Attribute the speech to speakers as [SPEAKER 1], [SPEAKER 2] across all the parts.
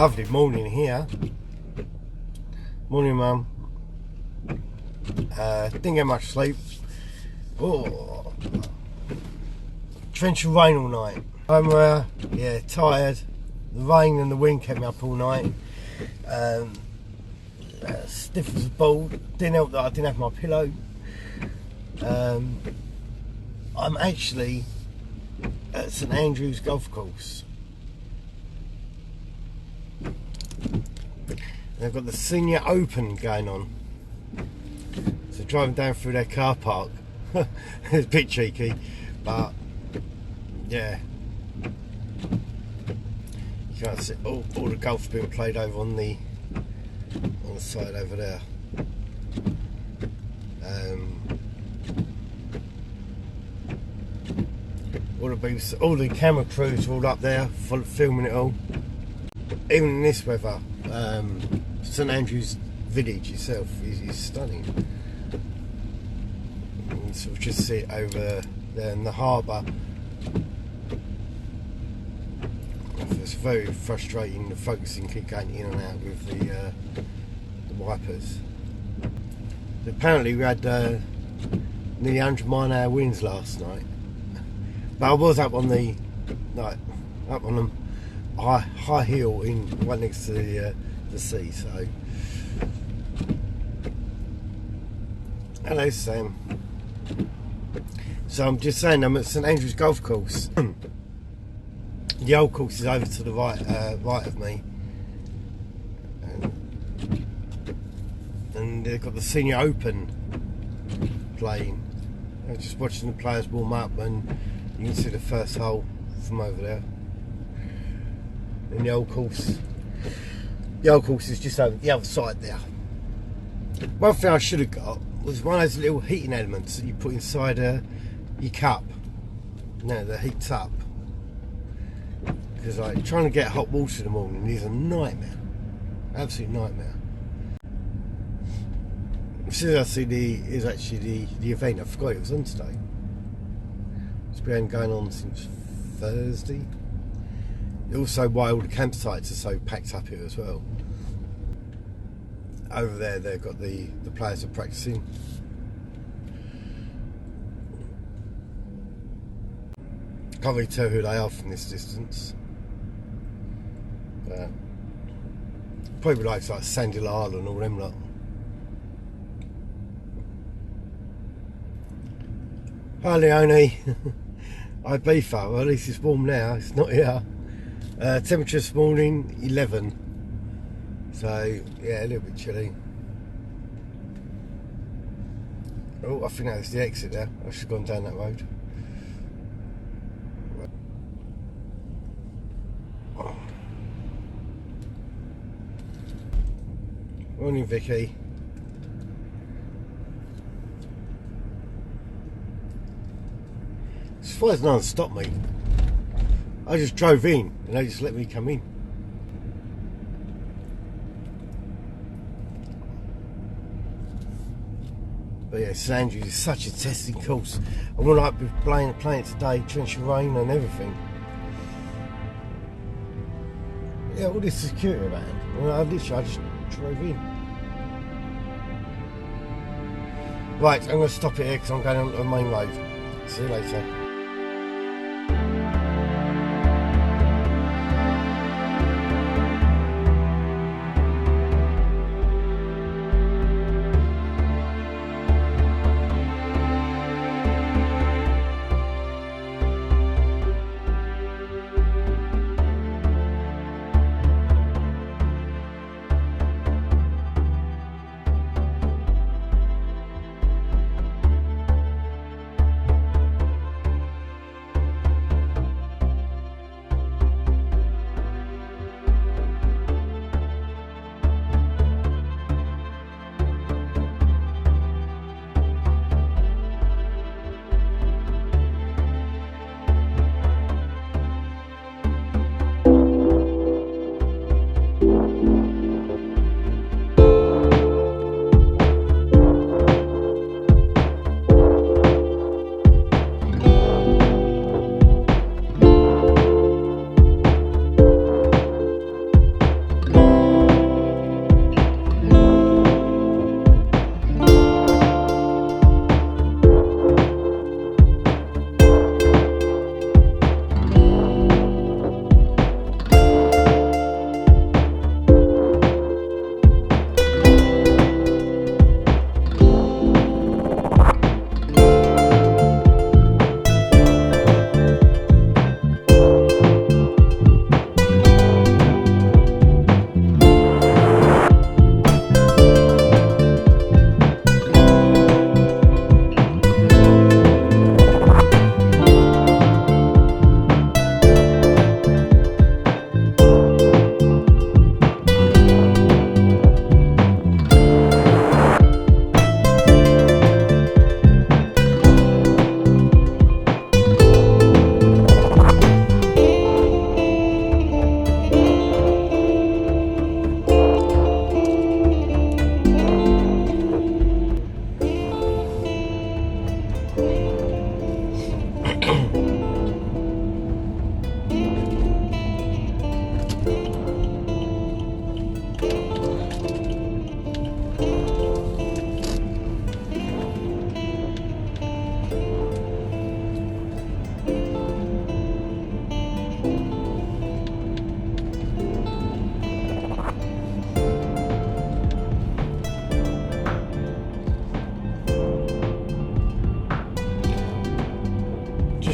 [SPEAKER 1] Lovely morning here. Morning, Mum. Didn't get much sleep. Oh, torrential rain all night. I'm tired. The rain and the wind kept me up all night. Stiff as a ball. Didn't help that I didn't have my pillow. I'm actually at St Andrew's golf course. They've got the Senior Open going on. So driving down through their car park. It's a bit cheeky, but yeah. You can't see all the golf's being played over on the side over there. All the camera crews are all up there filming it all. Even in this weather, St Andrew's village itself is stunning. You can sort of just see it over there in the harbour. It's very frustrating. The focusing keep going in and out with the wipers. Apparently we had nearly 100 mile/hour winds last night. But I was up on the high hill right next to the sea. So, hello Sam. So I'm just saying I'm at St Andrew's golf course. The old course is over to the right of me, and they've got the Senior Open playing. I'm just watching the players warm up, and you can see the first hole from over there. And the old course is just over the other side there. One thing I should have got was one of those little heating elements that you put inside your cup. No, that heats up. Because like trying to get hot water in the morning is a nightmare. Absolute nightmare. As soon as I see the event, I forgot it was on today. It's been going on since Thursday. Also, why all the campsites are so packed up here as well. Over there, they've got the players are practicing. Can't really tell who they are from this distance. Probably like Sandy Lyle and all them lot. Hi Leonie. Hi Beefa. Well, at least it's warm now. It's not here. Temperature this morning 11. So yeah, a little bit chilly. Oh, I think that's the exit there. I should have gone down that road. Morning, Vicky. As far as no one stopped me, I just drove in and they just let me come in. But yeah, St Andrews is such a testing course. I would like to be playing it today, torrential rain and everything. Yeah, all this security around. I just drove in. Right, I'm going to stop it here because I'm going on the main road. See you later.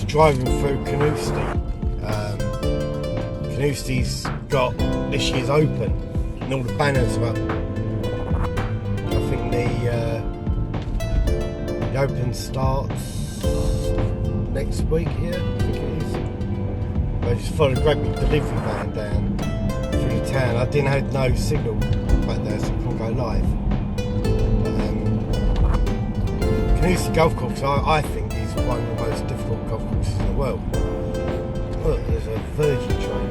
[SPEAKER 1] driving through Canoosti. Canoosti's got this year's open and all the banners are up. I think the open starts next week here, I think it is. I just followed a great big delivery van down through the town. I didn't have no signal back there, so I couldn't go live. Canoosti Golf Course, I think, is one of the most difficult golf courses in the world. Look, there's a Virgin train.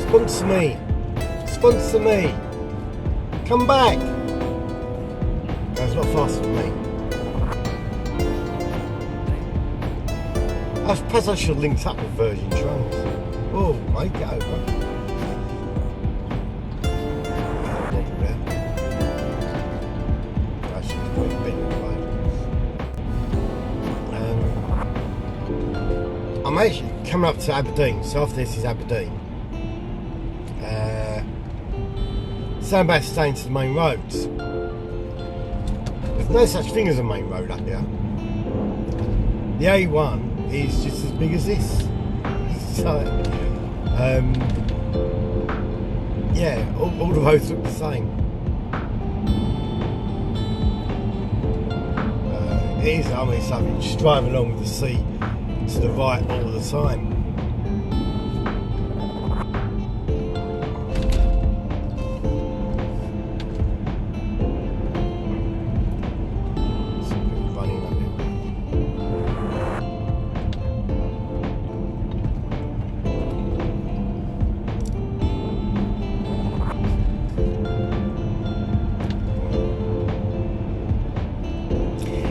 [SPEAKER 1] Sponsor me! Sponsor me! Come back! Goes a lot faster than me. I suppose I should have linked up with Virgin Trains. Oh, mate, get over. I'm actually coming up to Aberdeen, so after this is Aberdeen. Saying about staying to the main roads. There's no such thing as a main road up here. The A1 is just as big as this. So, yeah, all the roads look the same. It is, I mean, it's like you just drive along with the sea to the right all the time.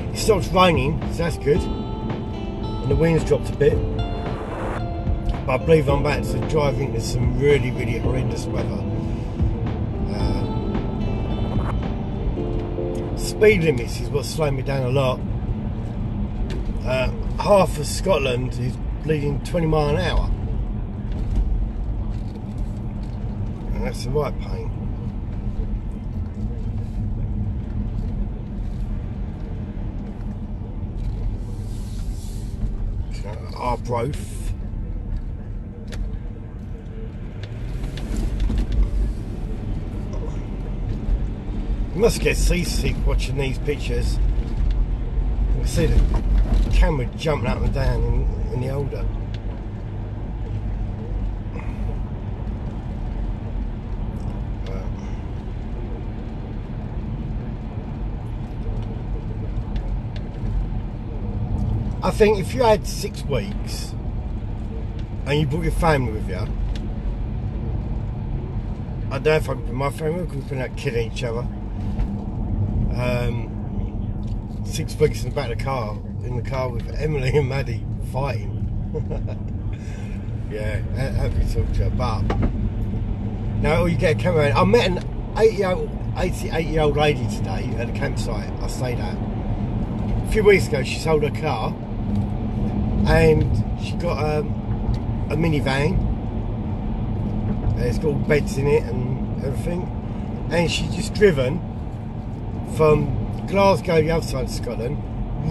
[SPEAKER 1] It stops raining, so that's good. And the wind's dropped a bit, but I believe I'm about to drive into some really, really horrendous weather. Speed limits is what's slowing me down a lot. Half of Scotland is bleeding 20 mile an hour, and that's the right pain. Arbroath. You must get seasick watching these pictures. You can see the camera jumping up and down in the holder. I think if you had 6 weeks and you brought your family with you, I don't know if I could put my family, we could be out killing each other. 6 weeks in the back of the car, with Emily and Maddie fighting. Yeah, that'd be torture. But now all you get a camera. I met an 88-year-old lady today at the campsite I stayed at. A few weeks ago, she sold her car. And she got a minivan. It's got all beds in it and everything. And she's just driven from Glasgow, the other side of Scotland,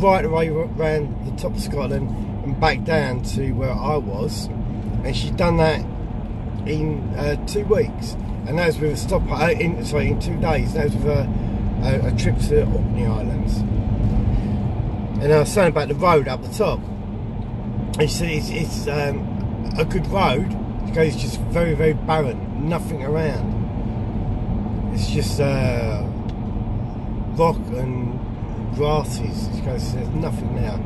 [SPEAKER 1] right away around the top of Scotland and back down to where I was. And she's done that in 2 weeks. And that was with a stop in 2 days. That was with a trip to Orkney Islands. And I was saying about the road up the top. And she said it's a good road because it's just very, very barren, nothing around. It's just rock and grasses. She goes, there's nothing there.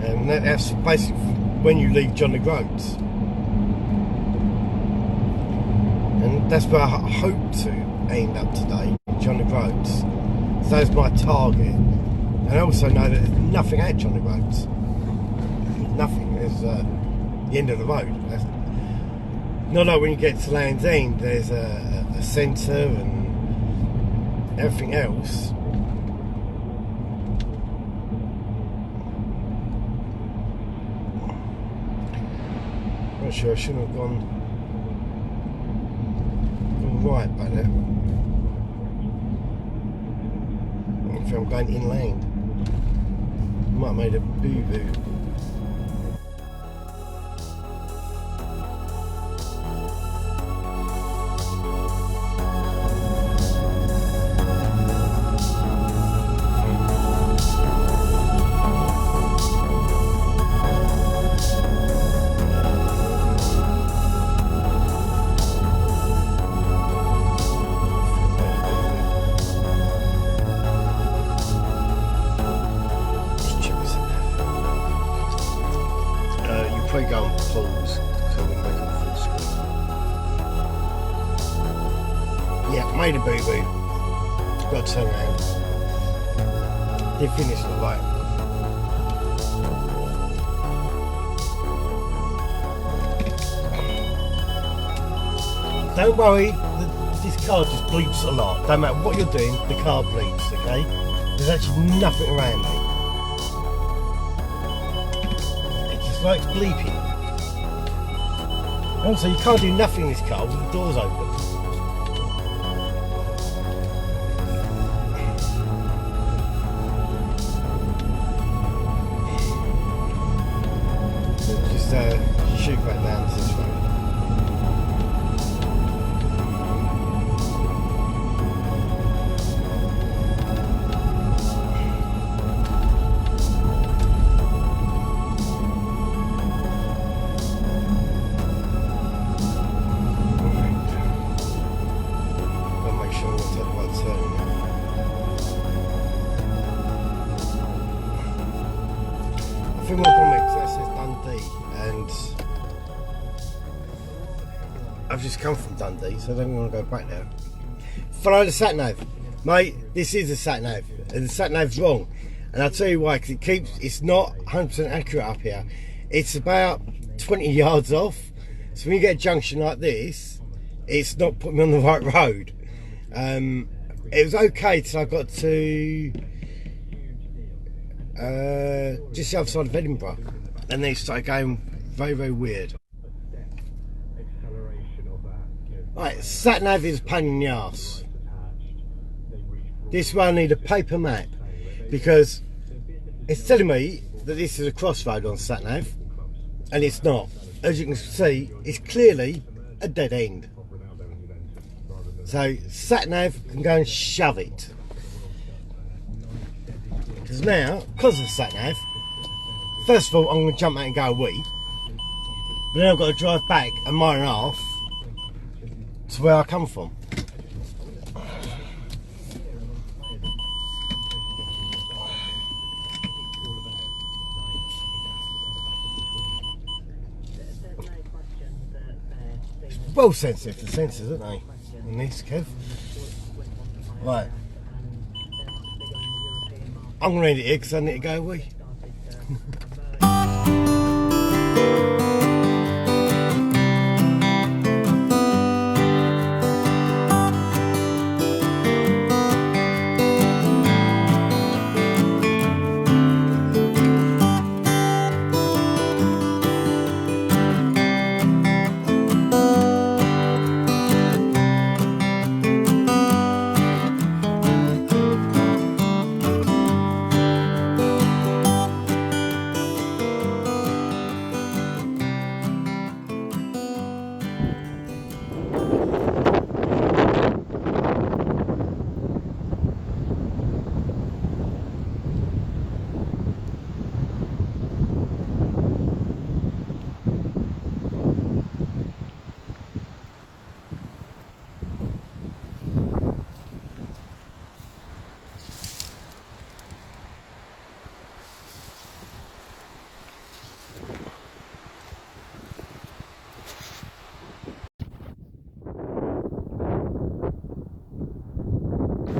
[SPEAKER 1] And that's basically when you leave John O'Groats. And that's where I hope to end up today, John O'Groats. So that's my target. And I also know that there's nothing at John O'Groats. Nothing. There's the end of the road. That's not like when you get to Land's End, there's a centre and everything else. I'm not sure, I shouldn't have gone right by there. I think I'm going inland. Might have made a boo-boo. Probably go on pause so we can make them full screen. Yeah, made a boo-boo. Got to turn around. Did finish the light. Don't worry, this car just bleeps a lot. Don't matter what you're doing, the car bleeps, okay? There's actually nothing around me. Like bleeping. Also, you can't do nothing in this car with the doors open. Just shoot back down this way. A few more comics, that says Dundee, and I've just come from Dundee, so I don't want to go back there. Follow the sat-nav. Mate, this is a sat-nav, and the sat-nav's wrong. And I'll tell you why, because it's not 100% accurate up here. It's about 20 yards off, so when you get a junction like this, it's not putting me on the right road. It was okay till I got to just the other side of Edinburgh, and then it started going very, very weird. Right, sat nav is a pain in the arse. This one I need a paper map because it's telling me that this is a crossroad on sat nav, and it's not. As you can see, it's clearly a dead end. So sat nav can go and shove it. Because now, because of sat nav, first of all I'm going to jump out and go a wee, but then I've got to drive back a mile and a half to where I come from. Well sensitive to sensors, aren't they? In this, Kev. Right. I'm going to end it here because I need to go away.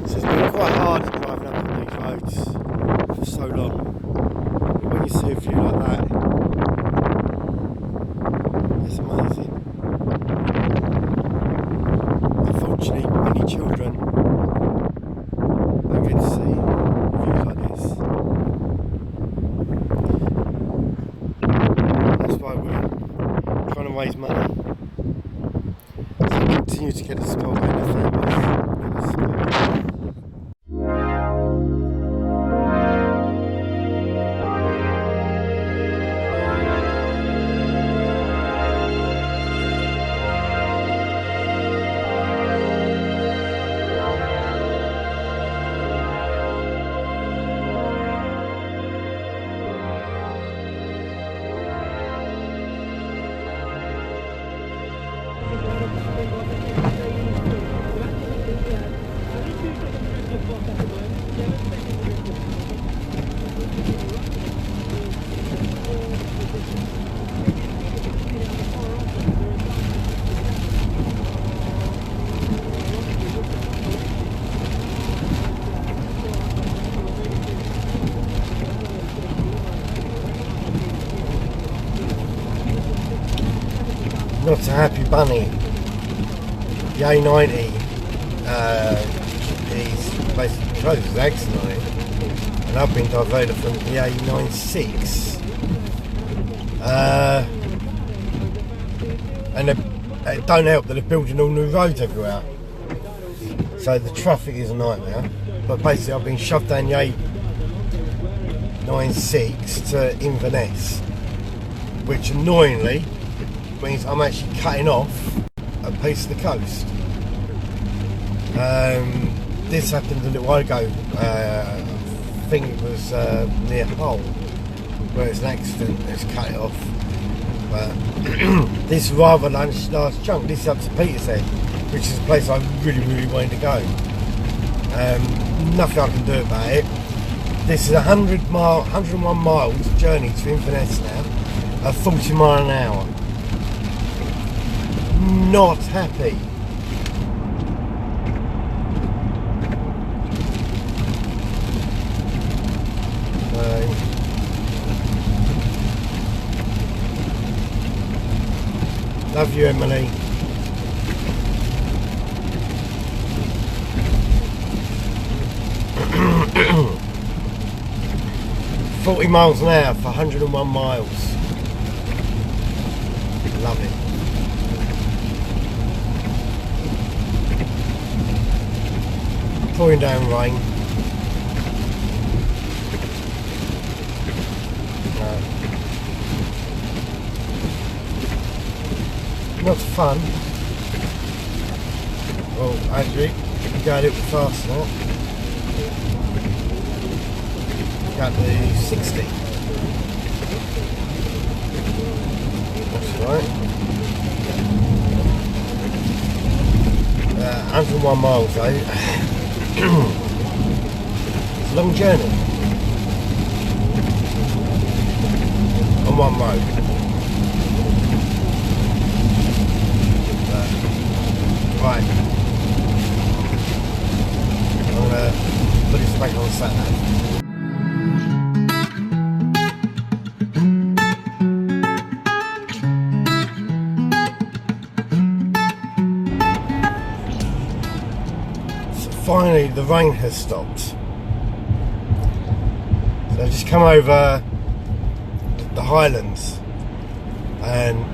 [SPEAKER 1] So it's been quite hard driving up on these roads for so long. But when you see a view like that, it's amazing. Unfortunately, many children don't get to see views like this. That's why we're trying to raise money. So we continue to get the support and the families. Get the support. Not a happy bunny. The A90 is basically closed his axle on it, and I've been diverted from the A96. And it don't help that they're building all new roads everywhere, so the traffic is a nightmare. But basically I've been shoved down the A96 to Inverness, which annoyingly means I'm actually cutting off a piece of the coast. This happened a little while ago. I think it was near Hull, where it's an accident. It's cut it off. But this is rather large chunk. This is up to Petershead, which is a place I really wanted to go. Nothing I can do about it. This is 101 miles journey to Inverness now, at 40 miles an hour. Not happy. Love you, Emily. $40 miles an hour for 101 miles. Love it. Pouring down rain. Not fun. Well, Andrew, you got it fast now. Got the 60. That's right. 101 miles though. It's a long journey on one road. Right, I'm going to put this back on Saturday. Finally, the rain has stopped. So I've just come over the Highlands, and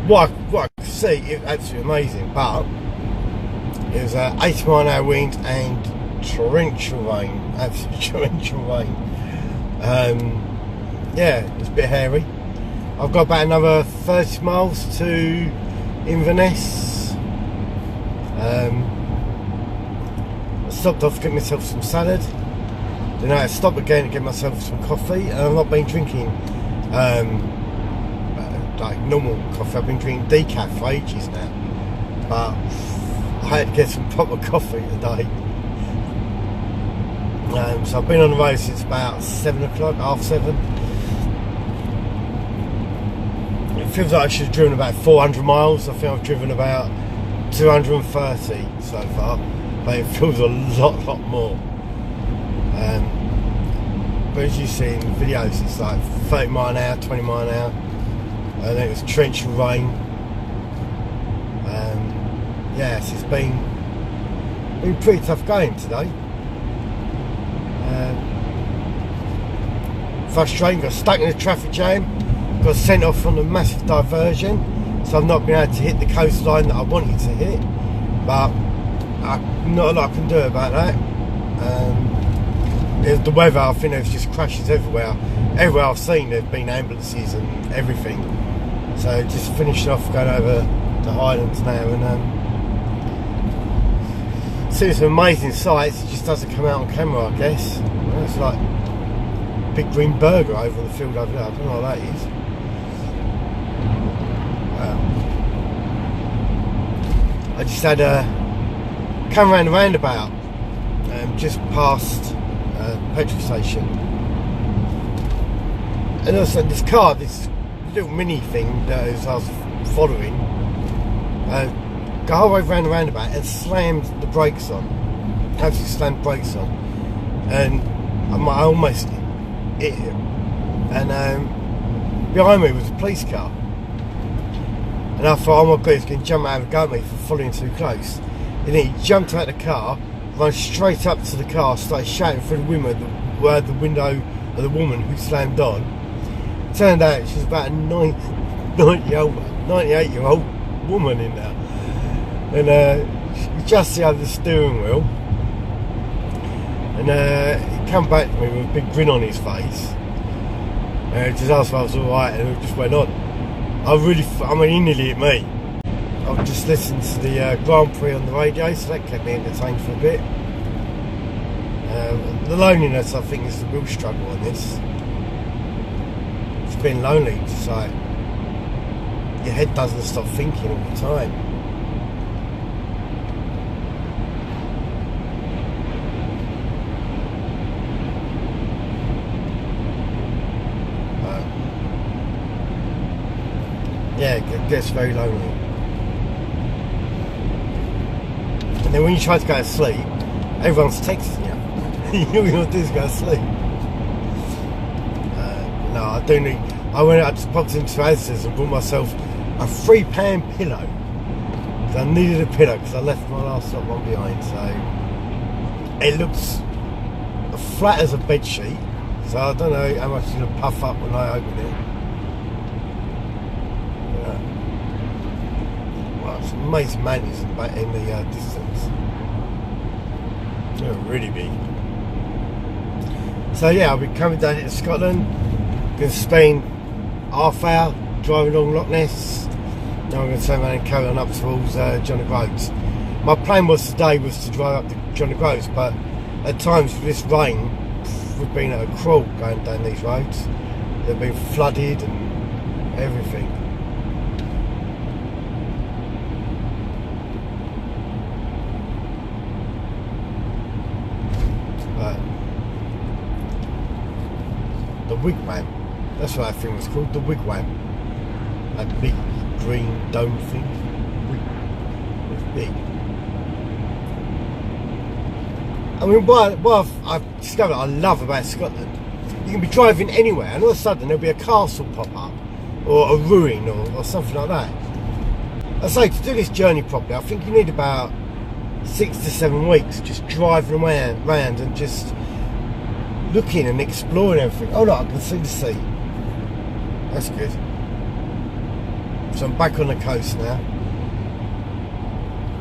[SPEAKER 1] what I could see, it was absolutely amazing. But it was 80 mile an hour wind and torrential rain, absolutely torrential rain. Yeah, it's a bit hairy. I've got about another 30 miles to Inverness. Stopped off to get myself some salad, then I stopped again to get myself some coffee, and I've not been drinking like normal coffee. I've been drinking decaf for ages now, but I had to get some proper coffee today. So I've been on the road since about 7 o'clock, half 7. It feels like I should have driven about 400 miles. I think I've driven about 230 so far. But it feels a lot more. But as you see in the videos, it's like 30 mile an hour, 20 mile an hour, and it was torrential rain. Yes, it's been pretty tough going today. Frustrating. Got stuck in a traffic jam. Got sent off on a massive diversion, so I've not been able to hit the coastline that I wanted to hit. But not a lot I can do about that. The weather, I think there's just crashes everywhere. Everywhere I've seen, there've been ambulances and everything. So just finishing off going over the Highlands now, and see some amazing sights. It just doesn't come out on camera, I guess. It's like a big green burger over the field over there. I don't know what that is. Wow. I just had a come around the roundabout, just past petrol station, and also this car, this little mini thing that I was following, go all the way round the roundabout and slammed the brakes on, absolutely slammed the brakes on, and I almost hit him, and behind me was a police car, and I thought, oh my god, he's going to jump out and go at me for following too close. And then he jumped out of the car, ran straight up to the car, started shouting through the window of the woman who slammed on. Turned out she's about a 98-year-old woman in there, and she was just the other steering wheel, and he came back to me with a big grin on his face, just asked if I was alright, and it just went on. He nearly hit me. I was just listening to the Grand Prix on the radio, so that kept me entertained for a bit. The loneliness, I think, is the real struggle on this. It's been lonely, just like your head doesn't stop thinking all the time. Yeah, it gets very lonely. And then when you try to go to sleep, everyone's texting you. All you want to do is go to sleep. No, I do need. I just popped into Asda's and bought myself a £3 pillow. Because I needed a pillow because I left my last one behind. So it looks flat as a bed sheet. So I don't know how much it's going to puff up when I open it. Well, it's amazing mountains in the distance. They're really big. So yeah, I'll be coming down into Scotland. Going to spend half hour driving along Loch Ness. Now I'm going to turn around and carry on up towards John O'Groats. My plan was today to drive up to John O'Groats, but at times with this rain, we've been at a crawl going down these roads. They've been flooded and everything. The wigwam, that's what that thing was called, the wigwam. That big green dome thing. It's big. I mean, what I've discovered I love about Scotland, you can be driving anywhere and all of a sudden there'll be a castle pop up, or a ruin, or something like that. I say, to do this journey properly, I think you need about 6 to 7 weeks just driving around and just looking and exploring everything. Oh look, I can see the sea. That's good. So I'm back on the coast now.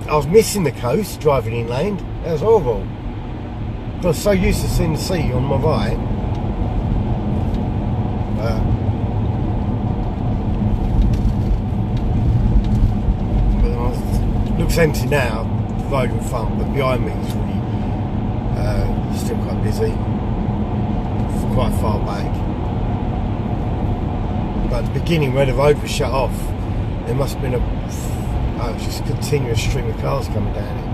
[SPEAKER 1] I was missing the coast driving inland. That was horrible. I was so used to seeing the sea on my right. But it looks empty now, the road in front, but behind me is really still quite busy. Quite far back, but at the beginning where the road was shut off, there must have been just a continuous stream of cars coming down it.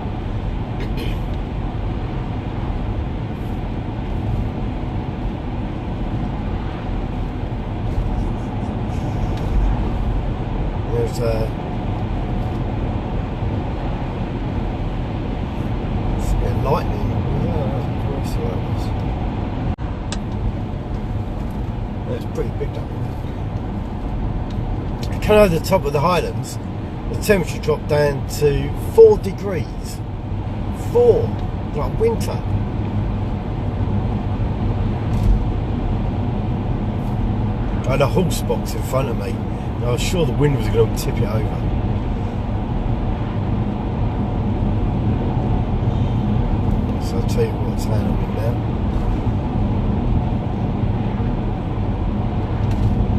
[SPEAKER 1] There's a bit of lightning. It's pretty big down there. Coming over the top of the Highlands, the temperature dropped down to 4 degrees. 4, like winter. I had a horse box in front of me, and I was sure the wind was going to tip it over. So I'll tell you what's happening now.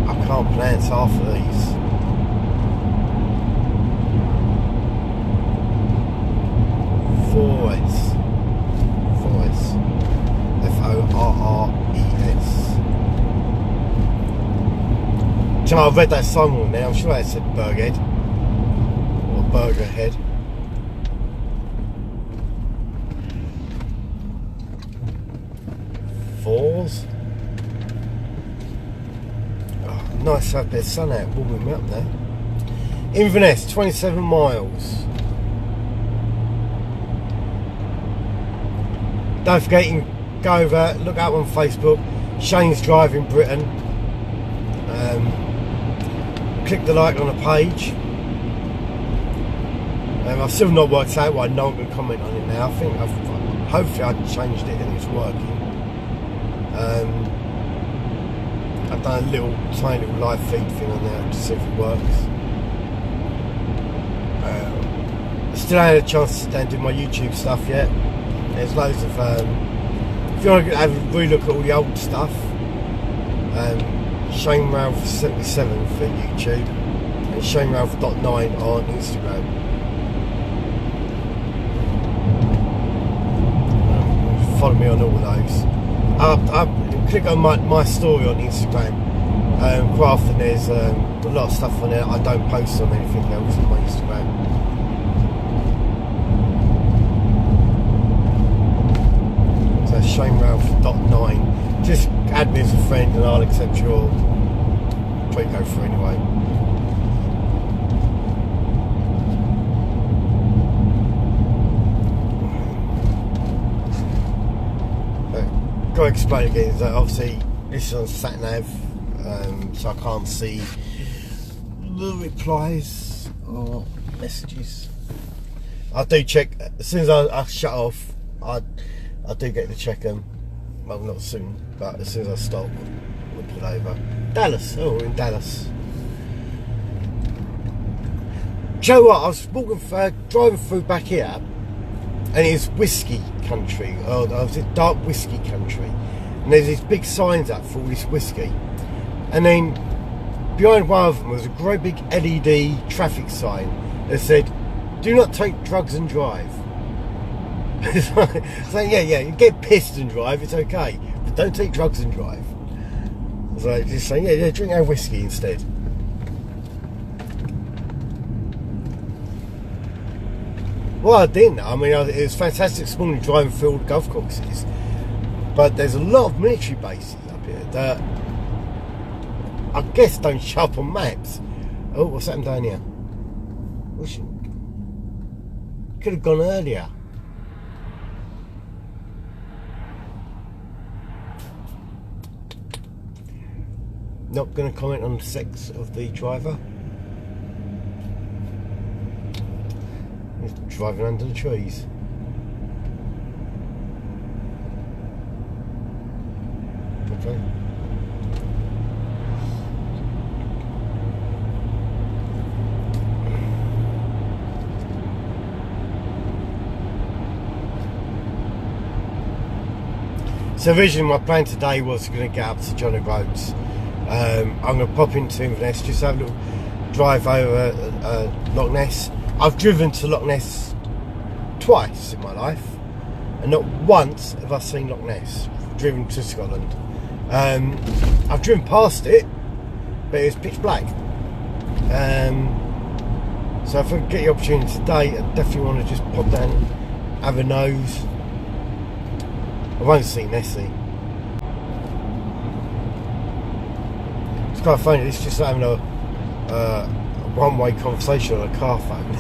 [SPEAKER 1] I can't pronounce half of these. Forres. Forres. So I've read that somewhere now. I'm sure it said Burghead or Burger Head. 4s. Oh, nice to have a bit of sun out, warming me up there. Inverness, 27 miles. Don't forget, you can go over, look up on Facebook, Shane's Driving Britain. Click the like on the page. I've still not worked out why no one can comment on it now. I think hopefully I've changed it and it's working. I've done a tiny little live feed thing on there to see if it works. Still haven't had a chance to sit down and do my YouTube stuff yet. There's loads of if you want to have a relook at all the old stuff, Shane Ralph 77 for YouTube and Shane Ralph.9 on Instagram. Follow me on all of those. I click on my story on Instagram. Quite often there's a lot of stuff on there. I don't post on anything else on my Instagram. So ShaneRalph.9. Just add me as a friend and I'll accept your pre-go for anyway. Got to explain again is that obviously this is on sat-nav, so I can't see the replies or messages. I do check as soon as I shut off. I do get to check them. Well, not soon, but as soon as I stop, we'll pull over. Dallas. Oh, we're in Dallas. Do you know what? I was driving through back here. And it's whiskey country, or was it dark whiskey country? And there's these big signs up for all this whiskey. And then behind one of them was a great big LED traffic sign that said, "Do not take drugs and drive." So yeah, you get pissed and drive, it's okay, but don't take drugs and drive. So just saying, yeah, drink our whiskey instead. Well, I didn't. I mean, it was fantastic this morning driving through all the golf courses. But there's a lot of military bases up here that I guess don't show up on maps. Oh, what's happened down here? Could have gone earlier. Not going to comment on the sex of the driver. He's driving under the trees. Okay. So originally my plan today was going to get up to John O'Groats. I'm going to pop into Inverness, just have a little drive over Loch Ness. I've driven to Loch Ness twice in my life, and not once have I seen Loch Ness. I've driven to Scotland. I've driven past it, but it was pitch black. So if I get the opportunity today, I definitely want to just pop down, have a nose. I won't see Nessie. It's quite funny, it's just having a one-way conversation on a car phone.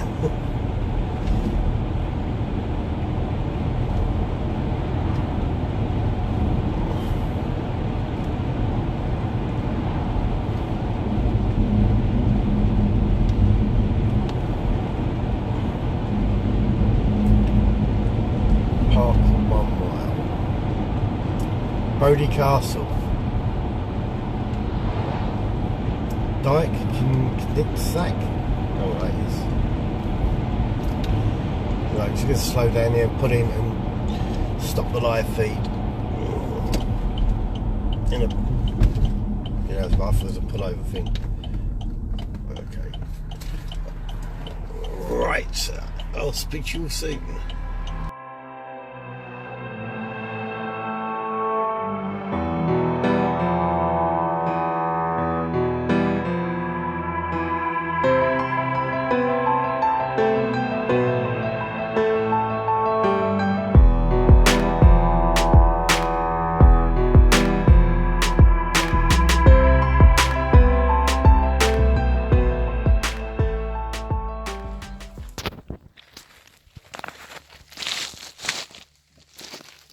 [SPEAKER 1] Park 1 mile. Bodie Castle. Dyke Sack. Oh, that is. Right, just going to slow down here and put in and stop the live feed. In a, you know, there's a pullover thing. Okay. Right, I'll speak to you soon.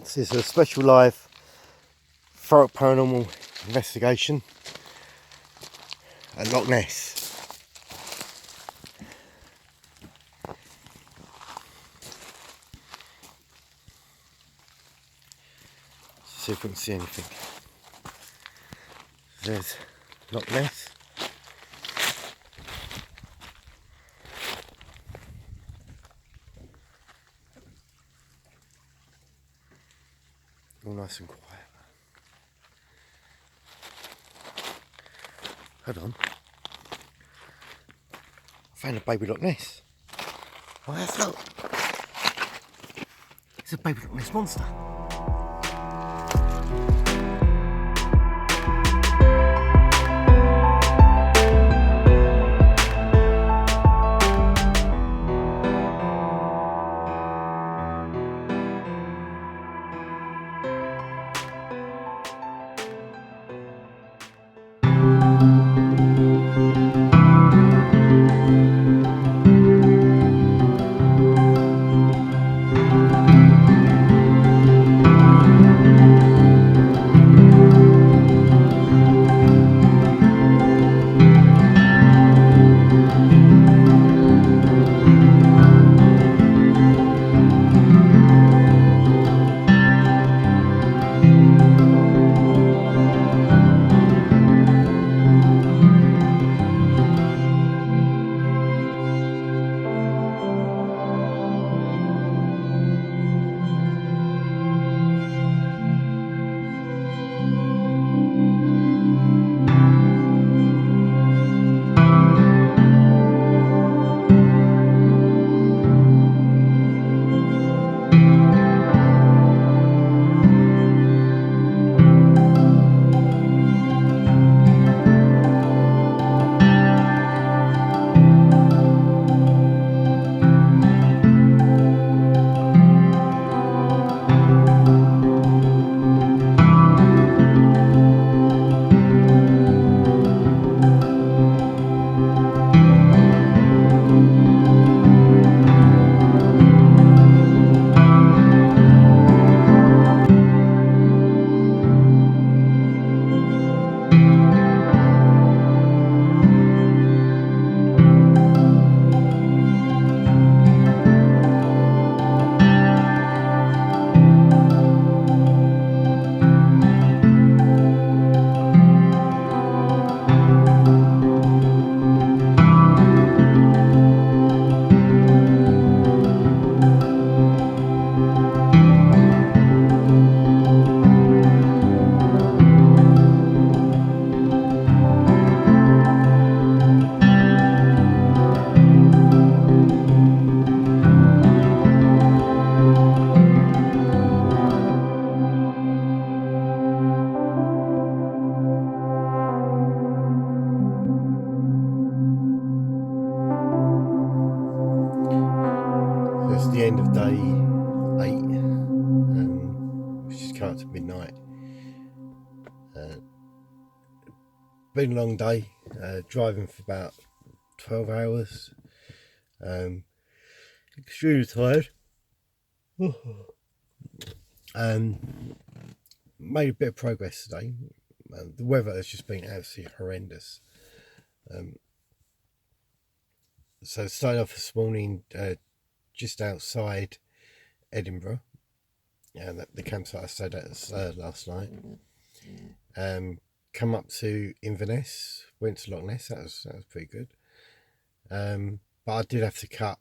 [SPEAKER 1] This is a special live thorough paranormal investigation at Loch Ness. See if we can see anything. There's Loch Ness. All nice and quiet. Hold on. I found a baby Loch Ness. Oh, that's not. It's a baby Loch Ness monster. It's the end of day 8, which is coming up to midnight. Been a long day, driving for about 12 hours. Extremely tired. Made a bit of progress today. The weather has just been absolutely horrendous. So started off this morning just outside Edinburgh, the campsite I stayed at last night. Come up to Inverness, went to Loch Ness. That was pretty good. But I did have to cut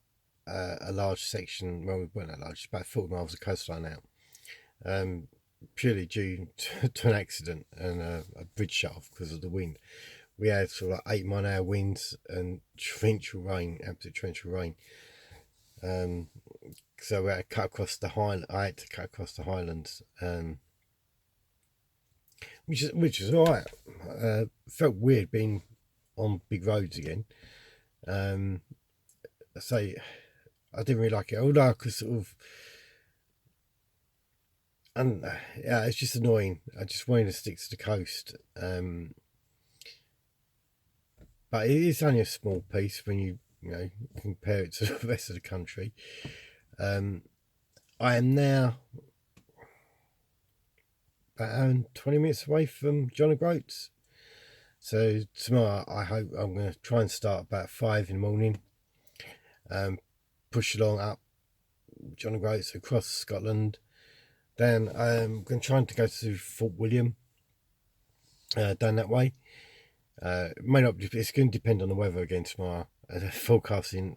[SPEAKER 1] a large section. Well, we weren't that large, about 40 miles of coastline out, purely due to an accident and a bridge shut off because of the wind. We had sort of like 8-mile-an-hour winds and torrential rain, absolute torrential rain. So we had to cut across the I had to cut across the Highlands, which is all right. Felt weird being on big roads again. So I didn't really like it, although I could sort of. And yeah, it's just annoying. I just wanted to stick to the coast. But it is only a small piece when you compare it to the rest of the country. I am now about an hour and 20 minutes away from John O'Groats. So tomorrow I hope I'm going to try and start about 5 in the morning, push along up John O'Groats across Scotland. Then I'm going to try to go to Fort William, down that way. It may not. It's going to depend on the weather again tomorrow. Forecasting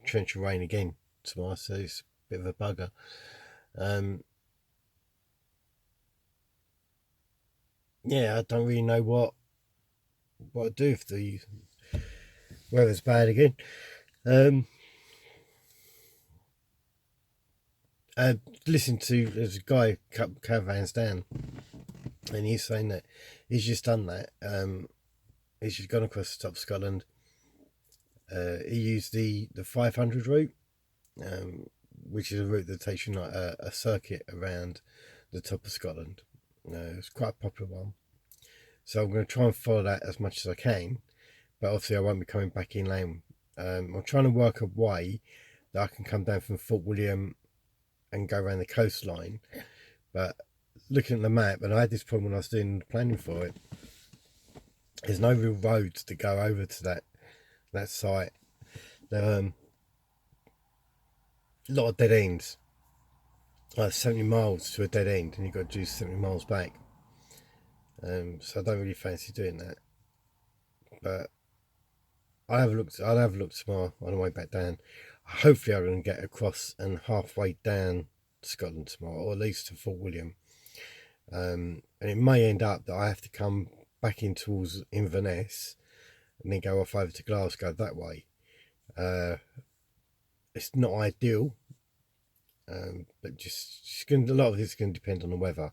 [SPEAKER 1] torrential rain again tomorrow, so it's a bit of a bugger. Yeah, I don't really know what to do if the weather's bad again. Listen to, there's a guy a couple caravans down, and he's saying that he's just done that. He's just gone across the top of Scotland. He used the 500 route, which is a route that takes you like a circuit around the top of Scotland. It's quite a popular one. So I'm going to try and follow that as much as I can, but obviously I won't be coming back in lane. I'm trying to work a way that I can come down from Fort William and go around the coastline, but looking at the map, and I had this problem when I was doing the planning for it, there's no real roads to go over to that site. There are a lot of dead ends, like 70 miles to a dead end, and you've got to do 70 miles back. So I don't really fancy doing that, but I'll have a look tomorrow on the way back down. Hopefully I'm going to get across and halfway down Scotland tomorrow, or at least to Fort William. And it may end up that I have to come back in towards Inverness and then go off over to Glasgow that way. It's not ideal, but a lot of this is going to depend on the weather.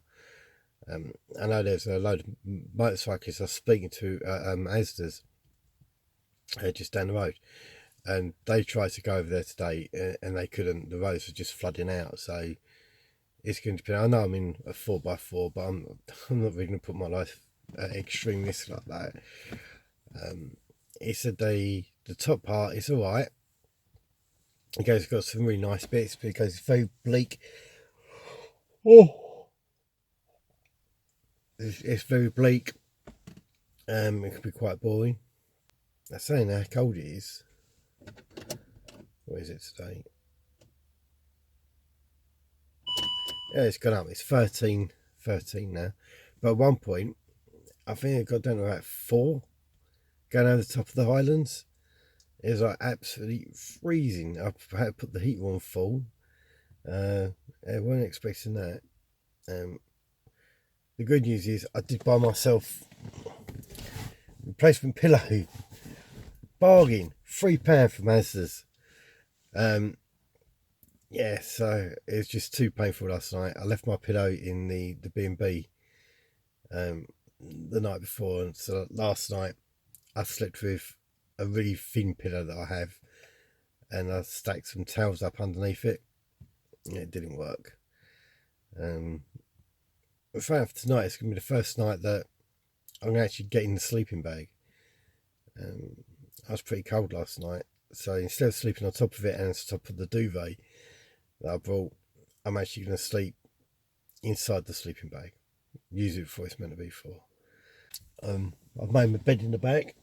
[SPEAKER 1] I know there's a load of motorcyclists I was speaking to Asda's just down the road, and they tried to go over there today and they couldn't. The roads were just flooding out, so it's going to depend. I know I'm in a 4x4, but I'm not really going to put my life at extreme risk like that. He said the top part is alright. He goes, it's got some really nice bits, but he goes, it's very bleak. Oh, it's very bleak. It can be quite boring. I'm saying how cold it is. What is it today? Yeah, it's gone up. It's 13 now. But at one point, I think it got down to about 4, going over the top of the Highlands. It was like absolutely freezing. I had to put the heater on full. I wasn't expecting that. The good news is I did buy myself a replacement pillow. Bargain. £3 from Asda's. Yeah, so it was just too painful last night. I left my pillow in the B&B the night before, and so last night I slept with a really thin pillow that I have, and I stacked some towels up underneath it. It didn't work. In fact, tonight it's going to be the first night that I'm going to actually get in the sleeping bag. I was pretty cold last night, so instead of sleeping on top of it and on top of the duvet that I brought, I'm actually going to sleep inside the sleeping bag. Use it for what it's meant to be for. I've made my bed in the back,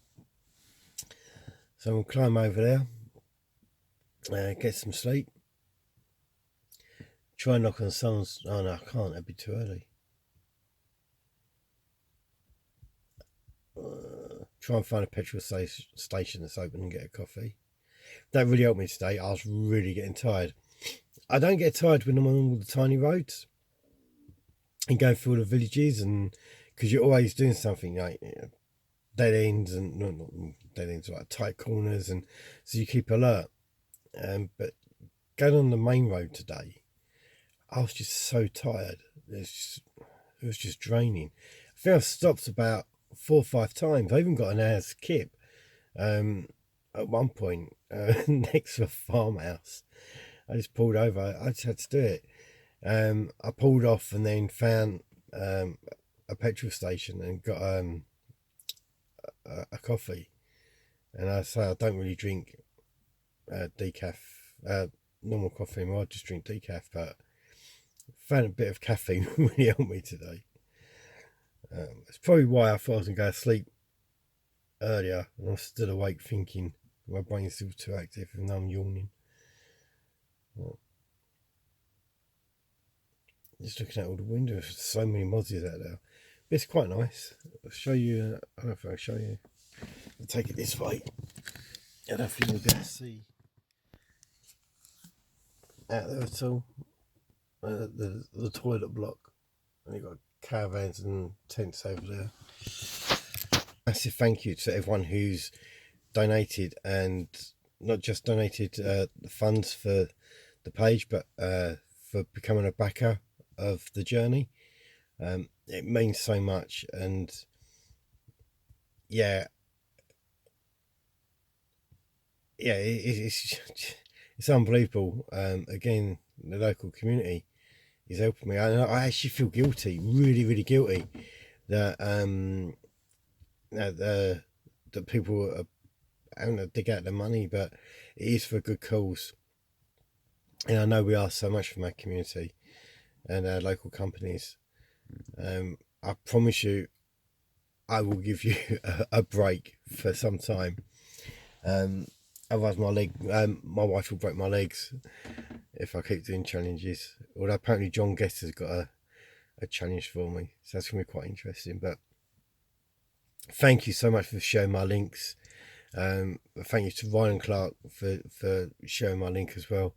[SPEAKER 1] so I'm going to climb over there, get some sleep, try and knock on someone's. Oh no, I can't, that'd be too early. Try and find a petrol station that's open and get a coffee. That really helped me today. I was really getting tired. I don't get tired when I'm on all the tiny roads and going through all the villages, and because you're always doing something like dead ends, and not dead ends, like tight corners, and so you keep alert. But going on the main road today, I was just so tired. It was just draining. I think I've stopped about 4 or 5 times. I even got an hour's kip at one point next to a farmhouse. I just pulled over. I just had to do it. I pulled off and then found a petrol station and got a coffee. And I say I don't really drink decaf, normal coffee anymore. I just drink decaf, but I found a bit of caffeine really helped me today. It's probably why I thought I was going to go to sleep earlier, and I'm still awake thinking my brain's still too active, and now I'm yawning. Well, just looking at all the windows, there's so many mozzies out there. But it's quite nice. I'll show you. I don't know if I'll show you. I'll take it this way. I don't think you'll be able to see out there at all. The toilet block. And you've got caravans and tents over there. Massive thank you to everyone who's donated, and not just donated the funds for the page, but for becoming a backer of the journey. It means so much, and yeah, it's unbelievable. Again, the local community is helping me. I actually feel guilty, really guilty, that that people are having to dig out the money, but it is for a good cause. And I know we ask so much from our community and our local companies. I promise you, I will give you a break for some time. Otherwise, my wife will break my legs if I keep doing challenges. Although apparently John Guest has got a challenge for me, so that's going to be quite interesting. But thank you so much for sharing my links. Thank you to Ryan Clark for sharing my link as well.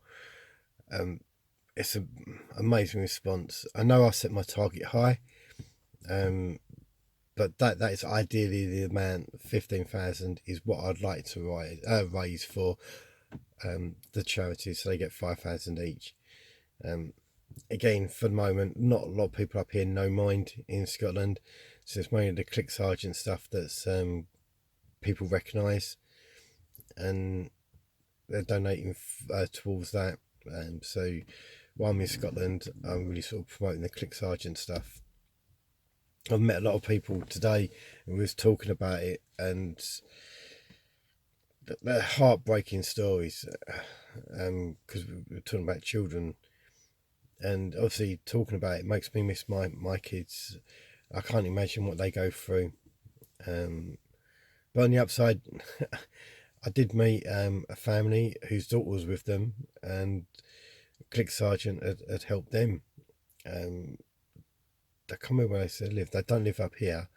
[SPEAKER 1] It's an amazing response. I know I set my target high, but that is ideally the amount. 15,000 is what I'd like to raise for the charity, so they get 5,000 each. Again, for the moment, not a lot of people up here know mind in Scotland, so it's mainly the Clic Sargent stuff that's people recognise, and they're donating towards that. So while I'm in Scotland, I'm really sort of promoting the Clic Sargent stuff. I've met a lot of people today and we was talking about it, and they're heartbreaking stories, because we were talking about children, and obviously talking about it makes me miss my kids. I can't imagine what they go through. But on the upside, I did meet a family whose daughter was with them, and Clic Sargent had helped them. I can't remember where they live. They don't live up here.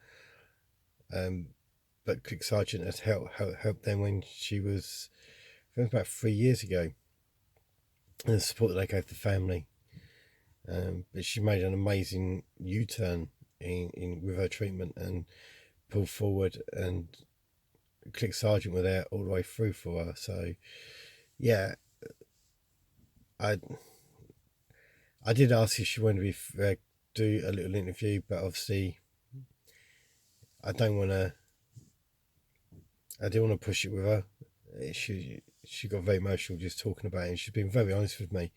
[SPEAKER 1] But Clic Sargent had helped them when she was, I think, about 3 years ago, and the support that they gave the family. But she made an amazing U-turn in with her treatment and pulled forward, and Clic Sargent were there all the way through for her. So yeah, I did ask if she wanted to do a little interview, but obviously I didn't want to push it with her. She got very emotional just talking about it, and she's been very honest with me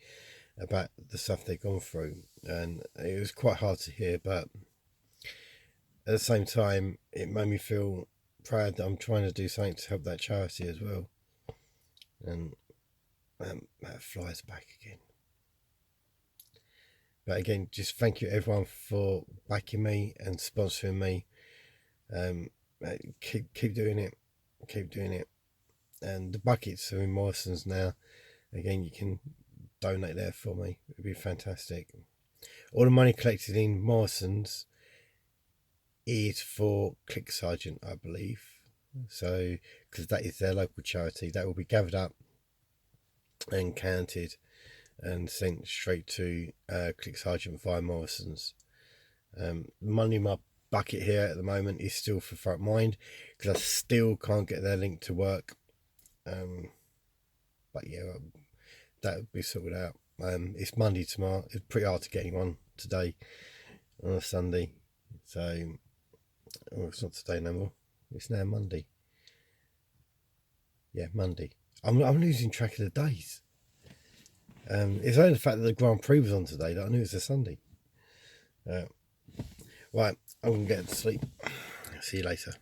[SPEAKER 1] about the stuff they've gone through, and it was quite hard to hear, but at the same time it made me feel proud that I'm trying to do something to help that charity as well. And that flies back again. But again, just thank you everyone for backing me and sponsoring me. Keep doing it. Keep doing it. And the buckets are in Morrison's now. Again, you can donate there for me. It'd be fantastic. All the money collected in Morrison's is for Clic Sargent, I believe. So, because that is their local charity, that will be gathered up and counted and sent straight to Clic Sargent via Morrison's. Money in my bucket here at the moment is still for Front Mind, because I still can't get their link to work. But yeah, that would be sorted out. It's Monday tomorrow. It's pretty hard to get anyone today on a Sunday. So, it's not today no more. It's now Monday. Yeah, Monday. I'm losing track of the days. It's only the fact that the Grand Prix was on today that I knew it was a Sunday. Right, I'm going to get to sleep. See you later.